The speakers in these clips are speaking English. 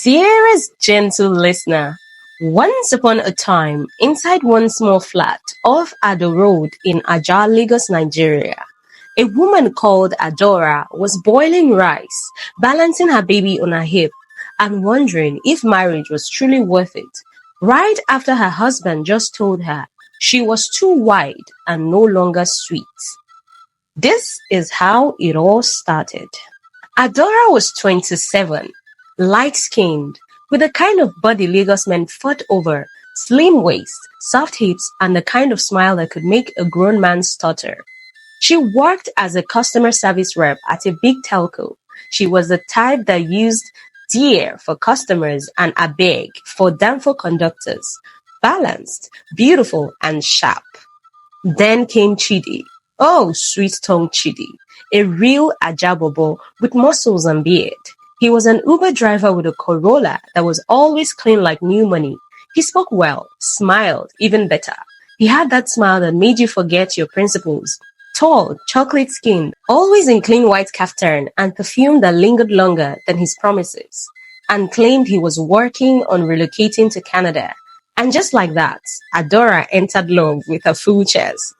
Dearest gentle listener, once upon a time, inside one small flat off Ado Road in Ajah, Lagos, Nigeria, a woman called Adora was boiling rice, balancing her baby on her hip, and wondering if marriage was truly worth it. Right after her husband just told her she was too wide and no longer sweet. This is how it all started. Adora was 27, light-skinned, with the kind of body Lagos men fought over, slim waist, soft hips, and the kind of smile that could make a grown man stutter. She worked as a customer service rep at a big telco. She was the type that used dear for customers and abeg for damn conductors. Balanced, beautiful, and sharp. Then came Chidi. Oh, sweet-tongued Chidi. A real Ajabobo with muscles and beard. He was an Uber driver with a Corolla that was always clean like new money. He spoke well, smiled even better. He had that smile that made you forget your principles. Tall, chocolate-skinned, always in clean white kaftan and perfume that lingered longer than his promises. And claimed he was working on relocating to Canada. And just like that, Adora entered love with her full chest.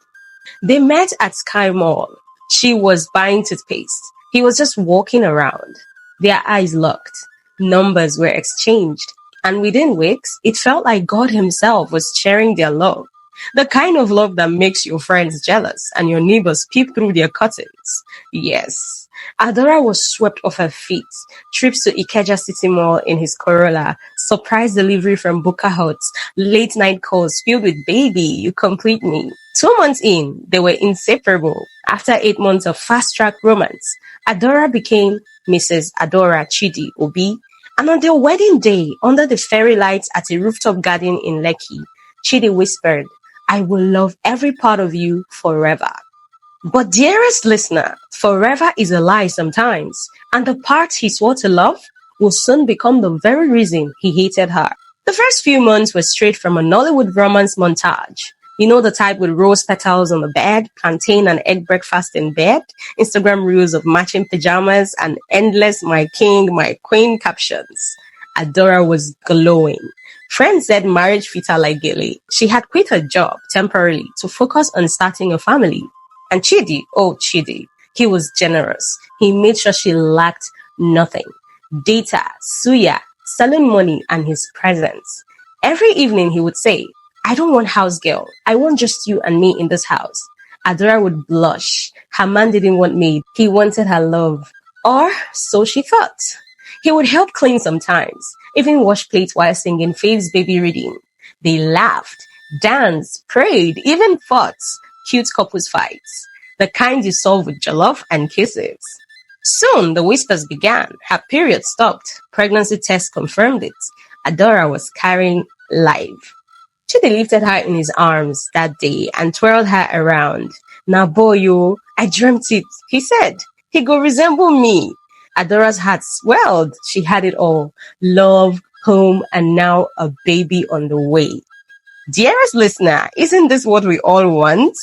They met at Sky Mall. She was buying toothpaste. He was just walking around. Their eyes locked. Numbers were exchanged. And within weeks, it felt like God himself was sharing their love. The kind of love that makes your friends jealous and your neighbors peep through their curtains. Yes. Adora was swept off her feet. Trips to Ikeja City Mall in his Corolla, surprise delivery from Buka Huts, late night calls filled with baby, you complete me. 2 months in, they were inseparable. After 8 months of fast-track romance, Adora became Mrs. Adora Chidi Obi. And on their wedding day, under the fairy lights at a rooftop garden in Lekki, Chidi whispered, I will love every part of you forever. But dearest listener, forever is a lie sometimes, and the part he swore to love will soon become the very reason he hated her. The first few months were straight from a Nollywood romance montage. You know, the type with rose petals on the bed, plantain and egg breakfast in bed, Instagram reels of matching pajamas, and endless my king, my queen captions. Adora was glowing. Friends said marriage fit her like Gilly. She had quit her job temporarily to focus on starting a family. And Chidi, oh Chidi, he was generous. He made sure she lacked nothing. Data, suya, selling money, and his presence. Every evening he would say, I don't want house girl. I want just you and me in this house. Adora would blush. Her man didn't want maid. He wanted her love. Or so she thought. He would help clean sometimes, even wash plates while singing Fave's baby reading. They laughed, danced, prayed, even fought. Cute couples fights. The kind you solve with jollof and kisses. Soon the whispers began. Her period stopped. Pregnancy test confirmed it. Adora was carrying live. Chidi lifted her in his arms that day and twirled her around. Now boy, yo, I dreamt it. He said, he go resemble me. Adora's heart swelled. She had it all. Love, home, and now a baby on the way. Dearest listener, isn't this what we all want?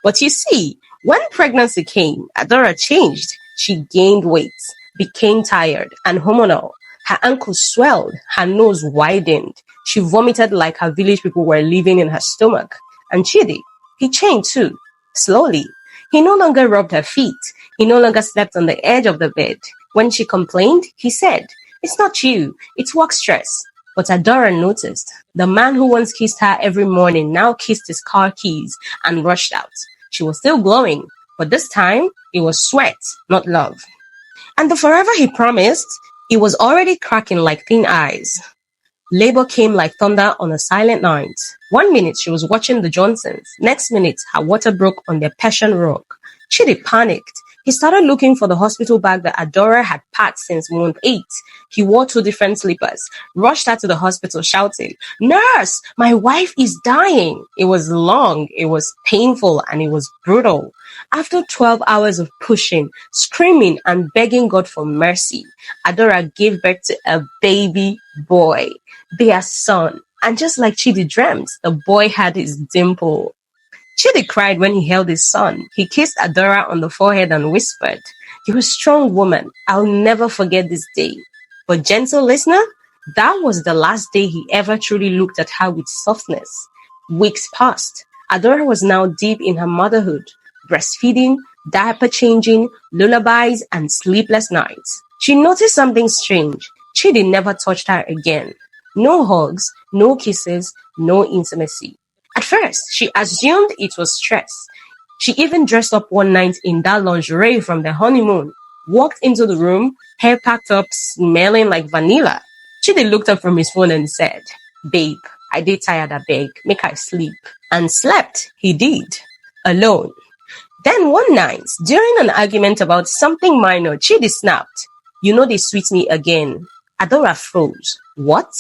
But you see, when pregnancy came, Adora changed. She gained weight, became tired and hormonal. Her ankles swelled, her nose widened. She vomited like her village people were living in her stomach. And Chidi, he changed too, slowly. He no longer rubbed her feet. He no longer slept on the edge of the bed. When she complained, he said, it's not you, it's work stress. But Adora noticed. The man who once kissed her every morning now kissed his car keys and rushed out. She was still glowing, but this time it was sweat, not love. And the forever he promised, it was already cracking like thin ice. Labor came like thunder on a silent night. 1 minute she was watching the Johnsons. Next minute, her water broke on their Persian rug. Chidi panicked. He started looking for the hospital bag that Adora had packed since month 8. He wore 2 different slippers, rushed her to the hospital shouting, Nurse, my wife is dying. It was long, it was painful, and it was brutal. After 12 hours of pushing, screaming, and begging God for mercy, Adora gave birth to a baby boy, their son. And just like Chidi dreamt, the boy had his dimple. Chidi cried when he held his son. He kissed Adora on the forehead and whispered, You're a strong woman. I'll never forget this day. But gentle listener, That was the last day he ever truly looked at her with softness. Weeks passed. Adora was now deep in her motherhood, breastfeeding, diaper changing, lullabies, and sleepless nights. She noticed something strange. Chidi never touched her again. No hugs, no kisses, no intimacy. At first, she assumed it was stress. She even dressed up one night in that lingerie from the honeymoon, walked into the room, hair packed up, smelling like vanilla. Chidi looked up from his phone and said, "Babe, I dey tired abeg, make I sleep." And slept. He did. Alone. Then one night, during an argument about something minor, Chidi snapped, "You know they sweet me again." Adora froze. What?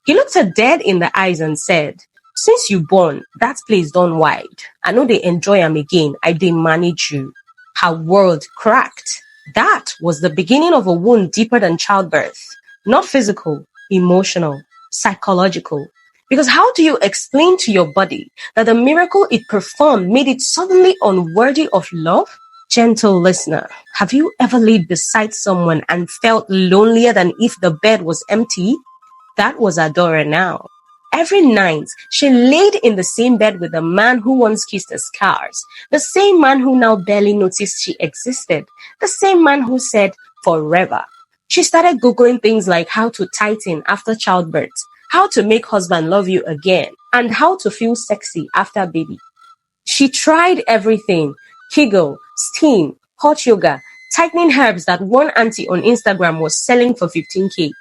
He looked her dead in the eyes and said, "Since you born, that place done wide. I know they enjoy am again. I dey manage you." Her world cracked. That was the beginning of a wound deeper than childbirth. Not physical, emotional, psychological. Because how do you explain to your body that the miracle it performed made it suddenly unworthy of love? Gentle listener, have you ever laid beside someone and felt lonelier than if the bed was empty? That was Adora now. Every night, she laid in the same bed with the man who once kissed her scars, the same man who now barely noticed she existed, the same man who said, "forever." She started Googling things like how to tighten after childbirth, how to make husband love you again, and how to feel sexy after baby. She tried everything: Kegel, steam, hot yoga, tightening herbs that one auntie on Instagram was selling for 15K.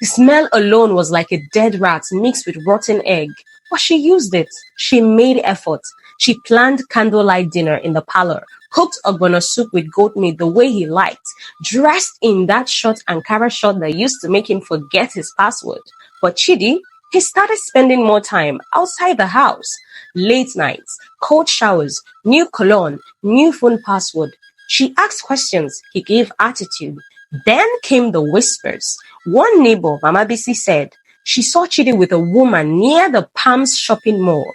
The smell alone was like a dead rat mixed with rotten egg. But she used it. She made effort. She planned candlelight dinner in the parlor, cooked ogbono soup with goat meat the way he liked, dressed in that short Ankara shirt that used to make him forget his password. But Chidi, he started spending more time outside the house. Late nights, cold showers, new cologne, new phone password. She asked questions. He gave attitude. Then came the whispers. One neighbor, Mama Bisi, said she saw Chidi with a woman near the Palms shopping mall.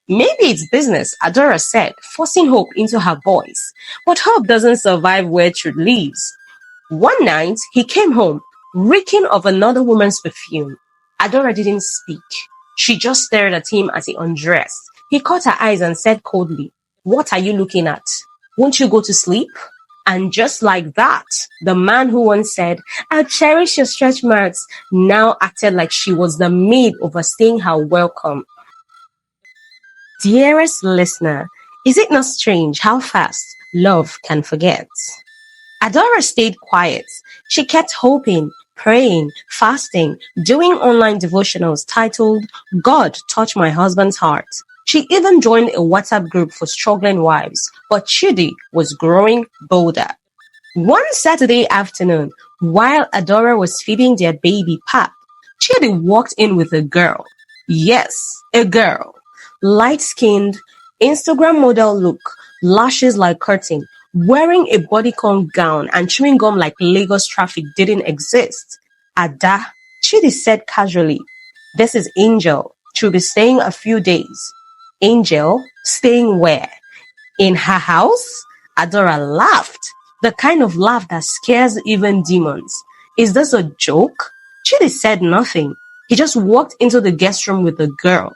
Maybe it's business, Adora said, forcing hope into her voice. But hope doesn't survive where truth lives. One night, he came home, reeking of another woman's perfume. Adora didn't speak. She just stared at him as he undressed. He caught her eyes and said coldly, "What are you looking at? Won't you go to sleep?" And just like that, the man who once said, "I'll cherish your stretch marks," now acted like she was the maid overstaying her welcome. Dearest listener, is it not strange how fast love can forget? Adora stayed quiet. She kept hoping, praying, fasting, doing online devotionals titled, "God Touch My Husband's Heart." She even joined a WhatsApp group for struggling wives, but Chidi was growing bolder. One Saturday afternoon, while Adora was feeding their baby Pap, Chidi walked in with a girl. Yes, a girl. Light-skinned, Instagram model look, lashes like curtain, wearing a bodycon gown and chewing gum like Lagos traffic didn't exist. Ada, Chidi said casually, "This is Angel. She'll be staying a few days." Angel? Staying where? In her house? Adora laughed. The kind of laugh that scares even demons. "Is this a joke?" Chidi said nothing. He just walked into the guest room with the girl.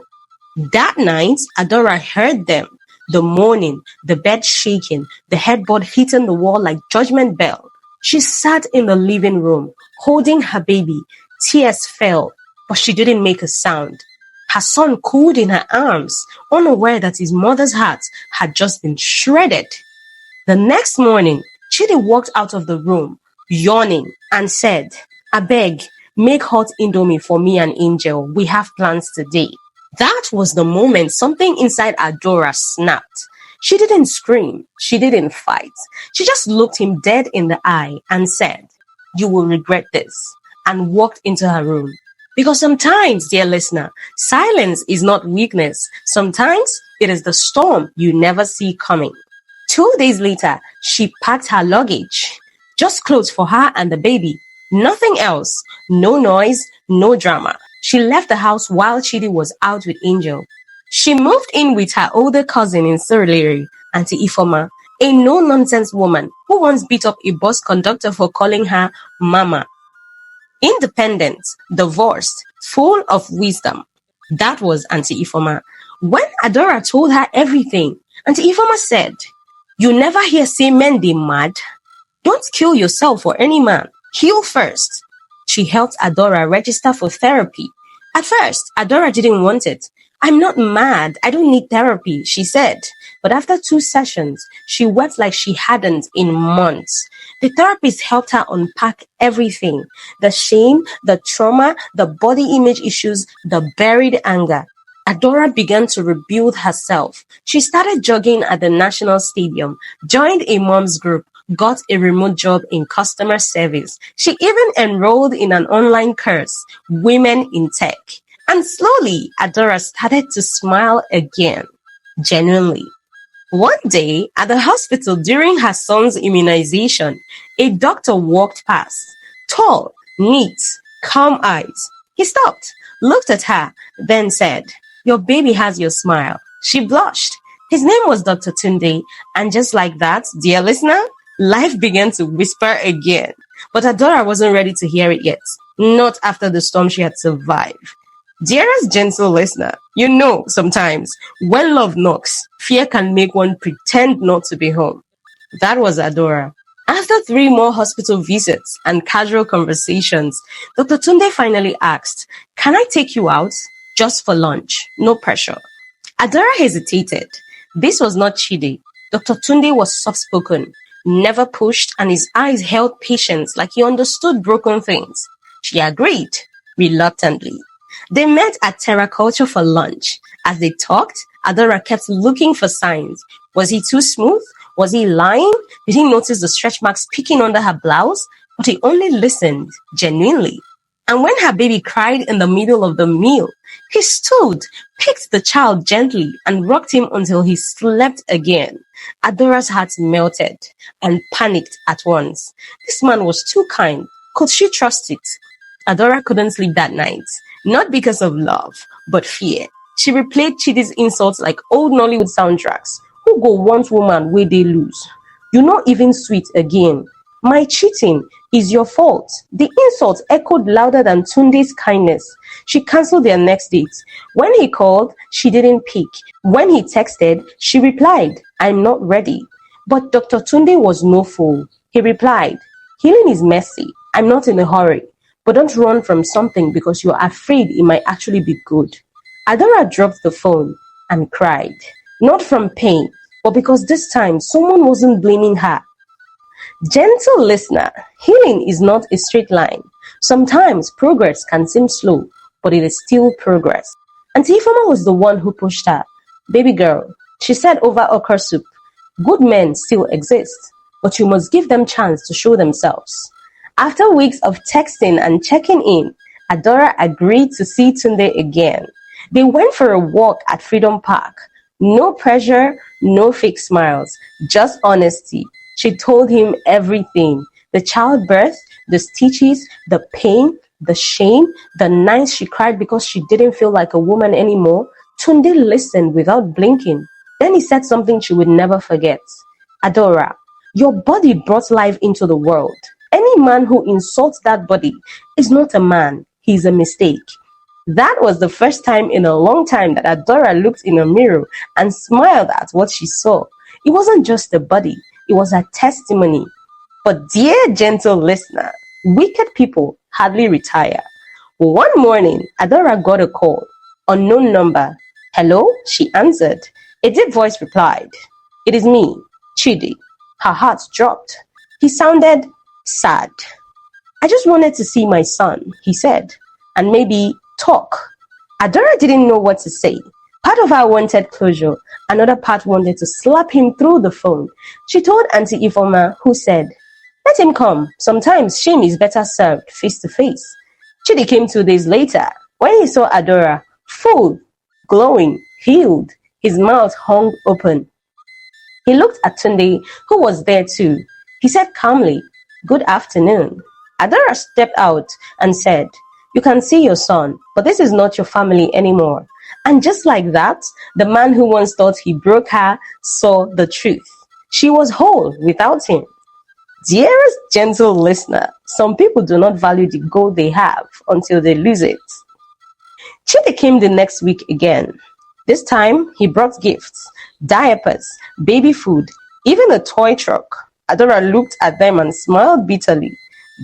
That night, Adora heard them. The moaning, the bed shaking, the headboard hitting the wall like judgment bell. She sat in the living room, holding her baby. Tears fell, but she didn't make a sound. Her son cooled in her arms, unaware that his mother's heart had just been shredded. The next morning, Chidi walked out of the room, yawning, and said, "Abeg, make hot indomie for me and Angel. We have plans today." That was the moment something inside Adora snapped. She didn't scream. She didn't fight. She just looked him dead in the eye and said, "You will regret this," and walked into her room. Because sometimes, dear listener, silence is not weakness. Sometimes it is the storm you never see coming. 2 days later, she packed her luggage. Just clothes for her and the baby. Nothing else. No noise, no drama. She left the house while Chidi was out with Angel. She moved in with her older cousin in Surulere, Auntie Ifoma, a no-nonsense woman who once beat up a bus conductor for calling her Mama. independent, divorced, full of wisdom. That was Auntie Ifoma. When Adora told her everything, Auntie Ifoma said, "You never hear say men they mad. Don't kill yourself for any man. Heal first." She helped Adora register for therapy. At first, Adora didn't want it. "I'm not mad. I don't need therapy," she said. But after 2 sessions, she wept like she hadn't in months. The therapist helped her unpack everything: the shame, the trauma, the body image issues, the buried anger. Adora began to rebuild herself. She started jogging at the National Stadium, joined a mom's group, got a remote job in customer service. She even enrolled in an online course, Women in Tech. And slowly, Adora started to smile again, genuinely. One day, at the hospital during her son's immunization, a doctor walked past. Tall, neat, calm eyes. He stopped, looked at her, then said, "Your baby has your smile." She blushed. His name was Dr. Tunde, and just like that, dear listener, life began to whisper again. But Adora wasn't ready to hear it yet, not after the storm she had survived. Dearest gentle listener, you know sometimes when love knocks, fear can make one pretend not to be home. That was Adora. After 3 more hospital visits and casual conversations, Dr. Tunde finally asked, "Can I take you out? Just for lunch. No pressure." Adora hesitated. This was not Chidi. Dr. Tunde was soft-spoken, never pushed, and his eyes held patience like he understood broken things. She agreed, reluctantly. They met at Terraculture for lunch. As they talked, Adora kept looking for signs. Was he too smooth? Was he lying? Did he notice the stretch marks peeking under her blouse? But he only listened, genuinely. And when her baby cried in the middle of the meal, he stood, picked the child gently, and rocked him until he slept again. Adora's heart melted and panicked at once. This man was too kind. Could she trust it? Adora couldn't sleep that night. Not because of love, but fear. She replayed Chidi's insults like old Nollywood soundtracks. Who go want woman where they lose? You not even sweet again. My cheating is your fault. The insult echoed louder than Tunde's kindness. She cancelled their next date. When he called, she didn't pick. When he texted, she replied, "I'm not ready." But Dr. Tunde was no fool. He replied, "Healing is messy. I'm not in a hurry. But don't run from something because you're afraid it might actually be good." Adora dropped the phone and cried. Not from pain, but because this time someone wasn't blaming her. Gentle listener, healing is not a straight line. Sometimes progress can seem slow, but it is still progress. Auntie Ifoma was the one who pushed her. "Baby girl," she said over okra soup, "good men still exist, but you must give them chance to show themselves." After weeks of texting and checking in, Adora agreed to see Tunde again. They went for a walk at Freedom Park. No pressure, no fake smiles, just honesty. She told him everything: the childbirth, the stitches, the pain, the shame, the nights she cried because she didn't feel like a woman anymore. Tunde listened without blinking. Then he said something she would never forget. "Adora, your body brought life into the world. Any man who insults that body is not a man. He's a mistake." That was the first time in a long time that Adora looked in a mirror and smiled at what she saw. It wasn't just a body, it was a testimony. But dear gentle listener, wicked people hardly retire. One morning, Adora got a call. Unknown number. "Hello?" she answered. A deep voice replied, "It is me, Chidi." Her heart dropped. He sounded sad. "I just wanted to see my son," he said, "and maybe talk." Adora didn't know what to say. Part of her wanted closure. Another part wanted to slap him through the phone. She told Auntie Ifoma, who said, "Let him come. Sometimes shame is better served face to face." Chidi came 2 days later. When he saw Adora, full, glowing, healed, his mouth hung open. He looked at Tunde, who was there too. He said calmly, "Good afternoon." Adora stepped out and said, "You can see your son, but this is not your family anymore." And just like that, the man who once thought he broke her saw the truth. She was whole without him. Dearest gentle listener, some people do not value the gold they have until they lose it. Chidi came the next week again. This time, he brought gifts, diapers, baby food, even a toy truck. Adora looked at them and smiled bitterly.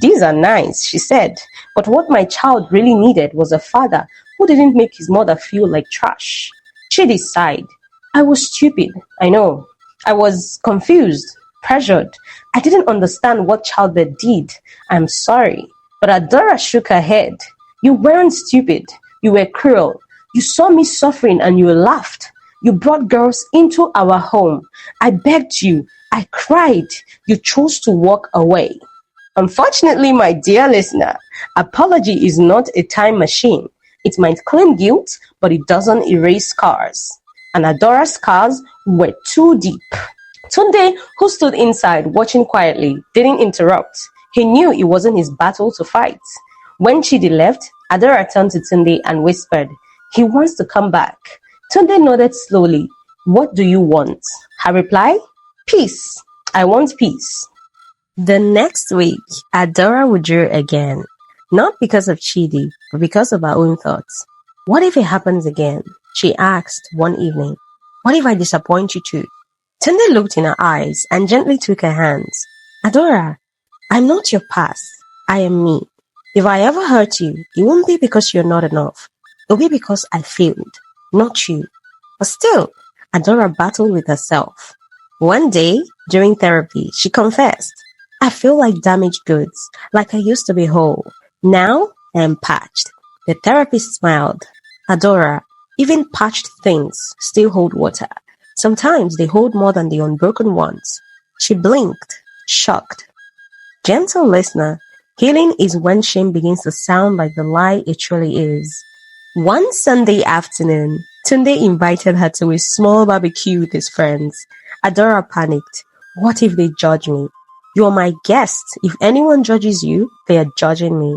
These are nice, she said, but what my child really needed was a father who didn't make his mother feel like trash. Chidi sighed. I was stupid, I know. I was confused, pressured. I didn't understand what childbirth did. I'm sorry. But Adora shook her head. You weren't stupid. You were cruel. You saw me suffering and you laughed. You brought girls into our home. I begged you. I cried. You chose to walk away. Unfortunately, my dear listener, apology is not a time machine. It might claim guilt, but it doesn't erase scars. And Adora's scars were too deep. Tunde, who stood inside watching quietly, didn't interrupt. He knew it wasn't his battle to fight. When Chidi left, Adora turned to Tunde and whispered, he wants to come back. Tunde nodded slowly. What do you want? Her reply, peace. I want peace. The next week, Adora withdrew again. Not because of Chidi, but because of her own thoughts. What if it happens again? She asked one evening. What if I disappoint you too? Tunde looked in her eyes and gently took her hands. Adora, I'm not your past. I am me. If I ever hurt you, it won't be because you're not enough. It'll be because I failed, not you. But still, Adora battled with herself. One day, during therapy, she confessed, I feel like damaged goods, like I used to be whole. Now, I am patched. The therapist smiled. Adora, even patched things still hold water. Sometimes they hold more than the unbroken ones. She blinked, shocked. Gentle listener, healing is when shame begins to sound like the lie it truly is. One Sunday afternoon, Tunde invited her to a small barbecue with his friends. Adora panicked. What if they judge me? You're my guest. If anyone judges you, they are judging me.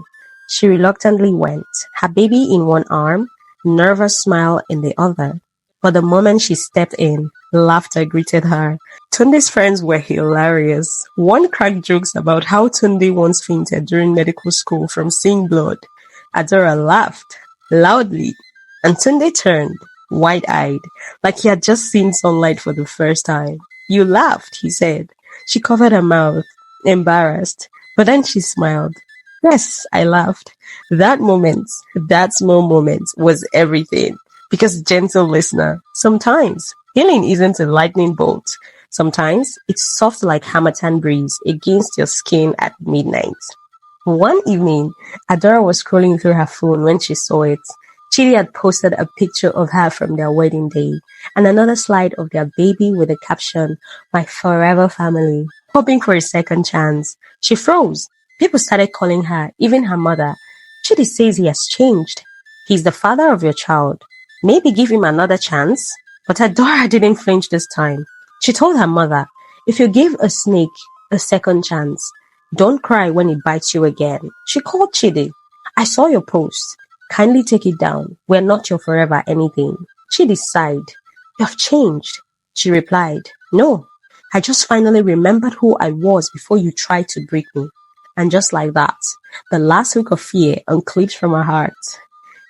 She reluctantly went, her baby in one arm, nervous smile in the other. But the moment she stepped in, laughter greeted her. Tunde's friends were hilarious. One cracked jokes about how Tunde once fainted during medical school from seeing blood. Adora laughed loudly, and Tunde turned, wide-eyed, like he had just seen sunlight for the first time. You laughed, he said. She covered her mouth, embarrassed, but then she smiled. Yes, I laughed. That moment, that small moment, was everything. Because, gentle listener, sometimes healing isn't a lightning bolt. Sometimes it's soft like Hamatan breeze against your skin at midnight. One evening, Adora was scrolling through her phone when she saw it. Chidi had posted a picture of her from their wedding day and another slide of their baby with the caption, My forever family, hoping for a second chance. She froze. People started calling her, even her mother. Chidi says he has changed. He's the father of your child. Maybe give him another chance. But Adora didn't flinch this time. She told her mother, if you give a snake a second chance, don't cry when it bites you again. She called Chidi. I saw your post. Kindly take it down. We're not your forever anything. Chidi sighed. You have changed. She replied, No, I just finally remembered who I was before you tried to break me. And just like that, the last hook of fear unclipped from her heart.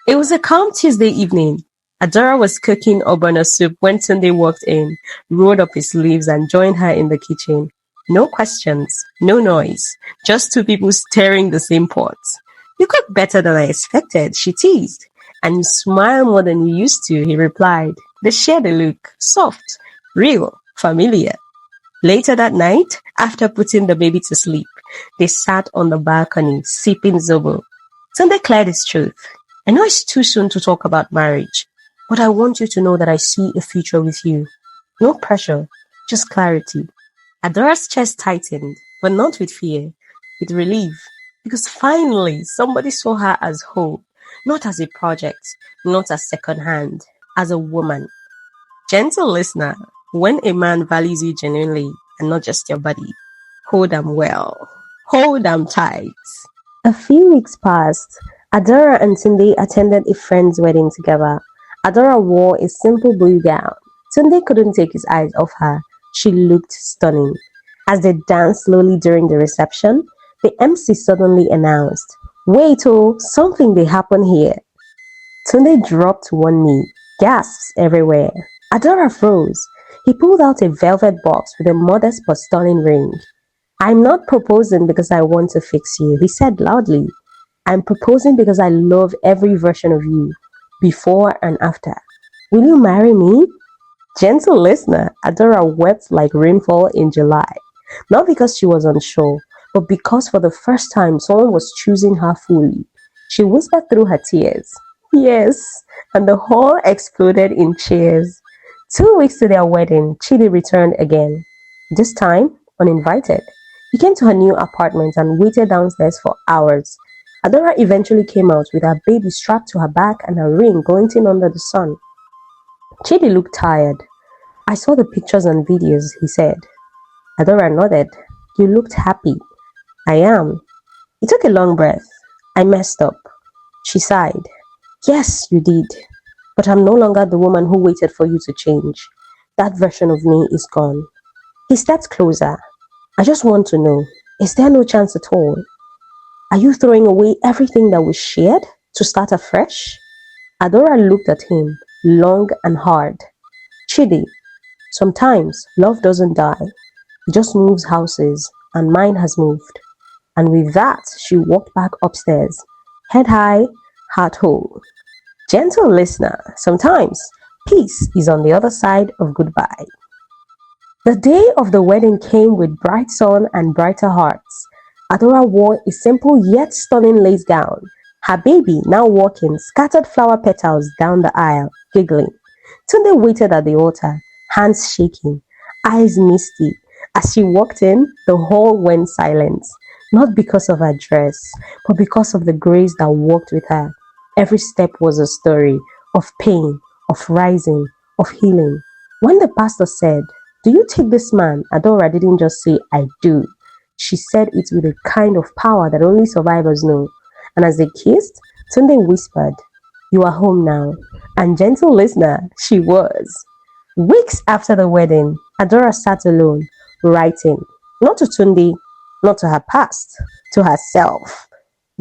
It was a calm Tuesday evening. Adora was cooking ogbono soup when Tunde walked in, rolled up his sleeves and joined her in the kitchen. No questions, no noise, just two people stirring the same pot. You cook better than I expected, she teased. And you smile more than you used to, he replied. They shared a look, soft, real, familiar. Later that night, after putting the baby to sleep, they sat on the balcony, sipping zobo. Tunde cleared his truth. I know it's too soon to talk about marriage, but I want you to know that I see a future with you. No pressure, just clarity. Adora's chest tightened, but not with fear, with relief, because finally somebody saw her as whole, not as a project, not as second hand, as a woman. Gentle listener, when a man values you genuinely and not just your body, hold them well, hold them tight. A few weeks passed. Adora and Tunde attended a friend's wedding together. Adora wore a simple blue gown. Tunde couldn't take his eyes off her. She looked stunning. As they danced slowly during the reception, the MC suddenly announced, "Wait, oh, something may happen here." Tunde dropped one knee, gasps everywhere. Adora froze. He pulled out a velvet box with a modest but stunning ring. "I'm not proposing because I want to fix you," he said loudly. "I'm proposing because I love every version of you, before and after. Will you marry me?" Gentle listener, Adora wept like rainfall in July. Not because she was unsure, but because for the first time someone was choosing her fully. She whispered through her tears, "Yes," and the hall exploded in cheers. 2 weeks to their wedding, Chidi returned again. This time, uninvited. He came to her new apartment and waited downstairs for hours. Adora eventually came out with her baby strapped to her back and her ring glinting under the sun. Chidi looked tired. "I saw the pictures and videos," he said. Adora nodded. "You looked happy." "I am." He took a long breath. "I messed up." She sighed. "Yes, you did. But I'm no longer the woman who waited for you to change. That version of me is gone." He stepped closer. "I just want to know, is there no chance at all? Are you throwing away everything that we shared to start afresh?" Adora looked at him, long and hard. "Chidi, sometimes love doesn't die. It just moves houses, and mine has moved." And with that, she walked back upstairs, head high, heart whole. Gentle listener, sometimes peace is on the other side of goodbye. The day of the wedding came with bright sun and brighter hearts. Adora wore a simple yet stunning lace gown. Her baby, now walking, scattered flower petals down the aisle, giggling. Tunde waited at the altar, hands shaking, eyes misty. As she walked in, the hall went silent, not because of her dress, but because of the grace that walked with her. Every step was a story of pain, of rising, of healing. When the pastor said, "Do you take this man?" Adora didn't just say, "I do." She said it with a kind of power that only survivors know. And as they kissed, Tunde whispered, "You are home now." And gentle listener, she was. Weeks after the wedding, Adora sat alone, writing, not to Tunde, not to her past, to herself.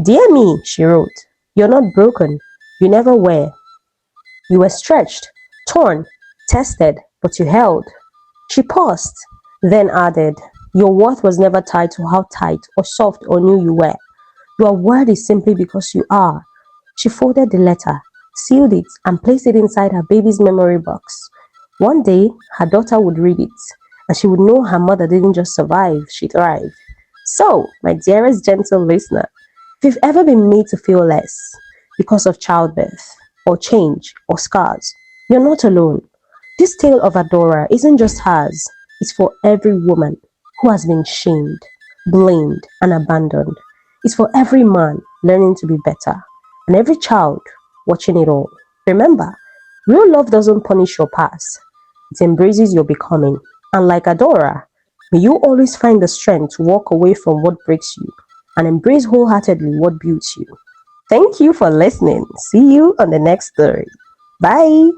"Dear me," she wrote, "you're not broken. You never were. You were stretched, torn, tested, but you held." She paused, then added, "Your worth was never tied to how tight or soft or new you were. You are worthy simply because you are." She folded the letter, sealed it, and placed it inside her baby's memory box. One day, her daughter would read it, and she would know her mother didn't just survive, she thrived. So, my dearest gentle listener, if you've ever been made to feel less because of childbirth, or change, or scars, you're not alone. This tale of Adora isn't just hers, it's for every woman who has been shamed, blamed, and abandoned. It's for every man learning to be better, and every child watching it all. Remember, real love doesn't punish your past, it embraces your becoming. And like Adora, may you always find the strength to walk away from what breaks you and embrace wholeheartedly what builds you. Thank you for listening. See you on the next story. Bye.